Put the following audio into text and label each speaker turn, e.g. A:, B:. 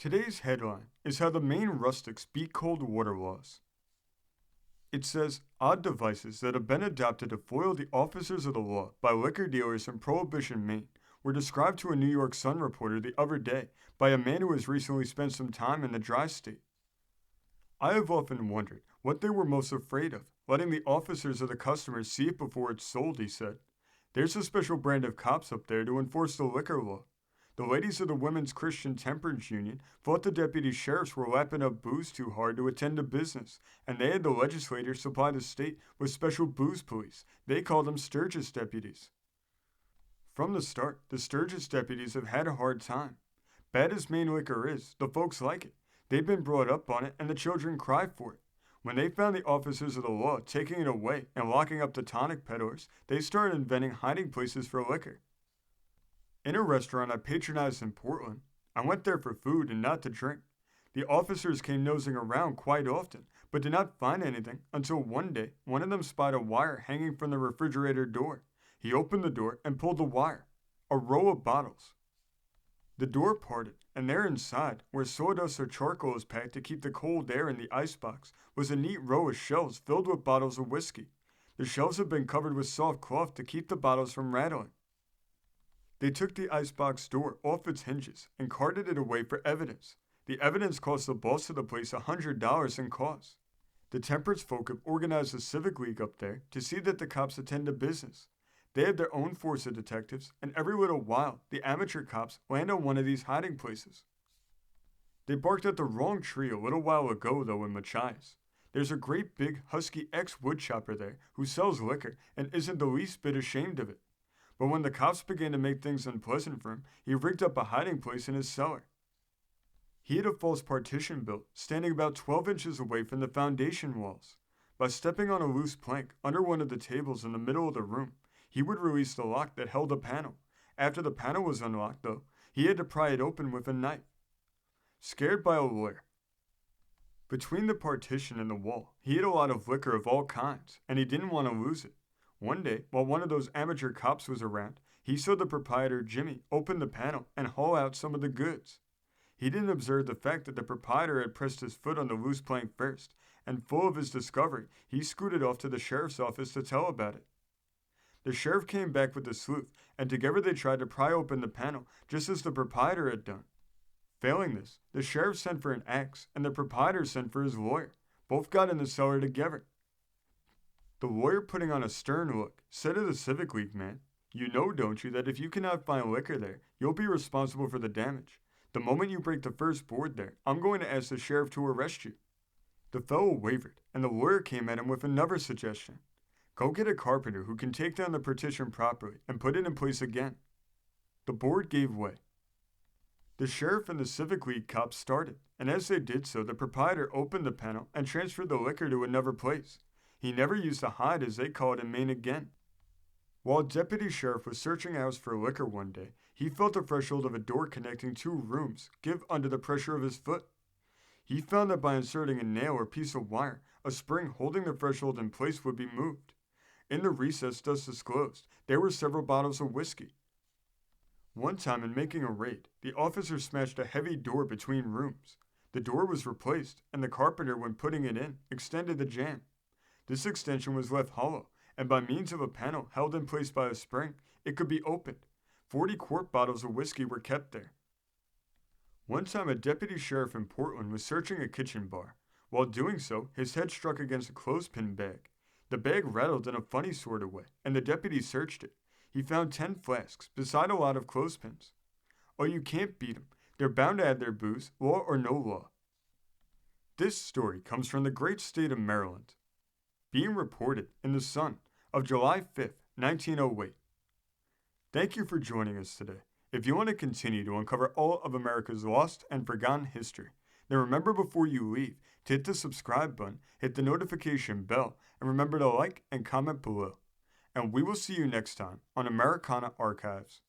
A: Today's headline is how the Maine Rustics beat cold water laws. It says, odd devices that have been adopted to foil the officers of the law by liquor dealers in Prohibition, Maine, were described to a New York Sun reporter the other day by a man who has recently spent some time in the dry state. I have often wondered what they were most afraid of, letting the officers or the customers see it before it's sold, he said. There's a special brand of cops up there to enforce the liquor law. The ladies of the Women's Christian Temperance Union thought the deputy sheriffs were lapping up booze too hard to attend to business, and they had the legislators supply the state with special booze police. They called them Sturgis deputies. From the start, the Sturgis deputies have had a hard time. Bad as Maine liquor is, the folks like it. They've been brought up on it, and the children cry for it. When they found the officers of the law taking it away and locking up the tonic peddlers, they started inventing hiding places for liquor. In a restaurant I patronized in Portland, I went there for food and not to drink. The officers came nosing around quite often, but did not find anything until one day one of them spied a wire hanging from the refrigerator door. He opened the door and pulled the wire. A row of bottles. The door parted, and there inside, where sawdust or charcoal is packed to keep the cold air in the icebox, was a neat row of shelves filled with bottles of whiskey. The shelves had been covered with soft cloth to keep the bottles from rattling. They took the icebox door off its hinges and carted it away for evidence. The evidence cost the boss of the place $100 in costs. The temperance folk have organized a civic league up there to see that the cops attend to business. They have their own force of detectives, and every little while, the amateur cops land on one of these hiding places. They barked at the wrong tree a little while ago, though, in Machias. There's a great big, husky ex-woodchopper there who sells liquor and isn't the least bit ashamed of it. But when the cops began to make things unpleasant for him, he rigged up a hiding place in his cellar. He had a false partition built, standing about 12 inches away from the foundation walls. By stepping on a loose plank under one of the tables in the middle of the room, he would release the lock that held a panel. After the panel was unlocked, though, he had to pry it open with a knife. Scared by a lawyer. Between the partition and the wall, he had a lot of liquor of all kinds, and he didn't want to lose it. One day, while one of those amateur cops was around, he saw the proprietor, Jimmy, open the panel and haul out some of the goods. He didn't observe the fact that the proprietor had pressed his foot on the loose plank first, and full of his discovery, he scooted off to the sheriff's office to tell about it. The sheriff came back with the sleuth, and together they tried to pry open the panel, just as the proprietor had done. Failing this, the sheriff sent for an axe, and the proprietor sent for his lawyer. Both got in the cellar together. The lawyer, putting on a stern look, said to the Civic League man, "You know, don't you, that if you cannot find liquor there, you'll be responsible for the damage. The moment you break the first board there, I'm going to ask the sheriff to arrest you." The fellow wavered, and the lawyer came at him with another suggestion. "Go get a carpenter who can take down the partition properly and put it in place again." The board gave way. The sheriff and the Civic League cops started, and as they did so, the proprietor opened the panel and transferred the liquor to another place. He never used the hide, as they call it in Maine, again. While a deputy sheriff was searching a house for liquor one day, he felt the threshold of a door connecting two rooms give under the pressure of his foot. He found that by inserting a nail or piece of wire, a spring holding the threshold in place would be moved. In the recess thus disclosed, there were several bottles of whiskey. One time in making a raid, the officer smashed a heavy door between rooms. The door was replaced, and the carpenter, when putting it in, extended the jamb. This extension was left hollow, and by means of a panel held in place by a spring, it could be opened. 40 quart bottles of whiskey were kept there. One time a deputy sheriff in Portland was searching a kitchen bar. While doing so, his head struck against a clothespin bag. The bag rattled in a funny sort of way, and the deputy searched it. He found 10 flasks, beside a lot of clothespins. Oh, you can't beat 'em. They're bound to add their booze, law or no law. This story comes from the great state of Maryland. Being reported in the Sun of July 5th, 1908. Thank you for joining us today. If you want to continue to uncover all of America's lost and forgotten history, then remember before you leave to hit the subscribe button, hit the notification bell, and remember to like and comment below. And we will see you next time on Americana Archives.